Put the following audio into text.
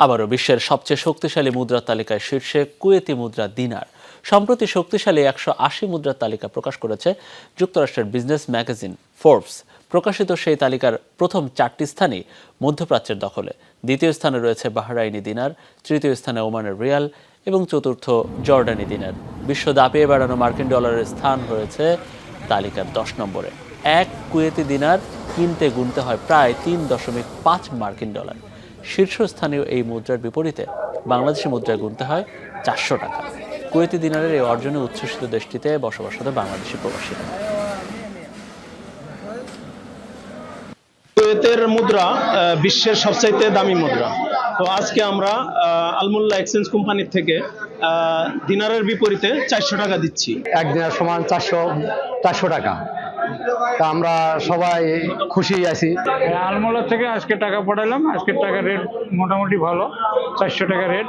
আবারও বিশ্বের সবচেয়ে শক্তিশালী মুদ্রার তালিকায় শীর্ষে কুয়েতি মুদ্রা দিনার। সম্প্রতি শক্তিশালী 180 মুদ্রার তালিকা প্রকাশ করেছে যুক্তরাষ্ট্রের বিজনেস ম্যাগাজিন ফোর্বস। প্রকাশিত সেই তালিকার প্রথম 4টি স্থানই মধ্যপ্রাচ্যের দখলে। দ্বিতীয় স্থানে রয়েছে বাহরাইনি দিনার, তৃতীয় স্থানে ওমানের রিয়াল এবং চতুর্থ জর্ডানি দিনার। বিশ্ব দাপিয়ে বেড়ানো মার্কিন ডলারের স্থান রয়েছে তালিকার 10 নম্বরে। এক কুয়েতি দিনার কিনতে গুনতে হয় প্রায় 3.5 মার্কিন ডলার। শীর্ষস্থানীয় এই মুদ্রার বিপরীতে বাংলাদেশি মুদ্রায় গুনতে হয় 400 টাকা। কুয়েতি দিনারের এই অর্জনে উচ্ছ্বসিত দেশটিতে বসবাসরত বাংলাদেশি প্রবাসীরা। কুয়েতের মুদ্রা বিশ্বের সবচাইতে দামি মুদ্রা। তো আজকে আমরা আলমুল্লাহ এক্সচেঞ্জ কোম্পানির থেকে দিনারের বিপরীতে 400 টাকা দিচ্ছি। এক দিনার সমান 400 টাকা। তা আমরা সবাই খুশি আছি। আলমোল্লা থেকে আজকে টাকা পাঠালাম, আজকের টাকা রেট মোটামুটি ভালো, 400 টাকা রেট।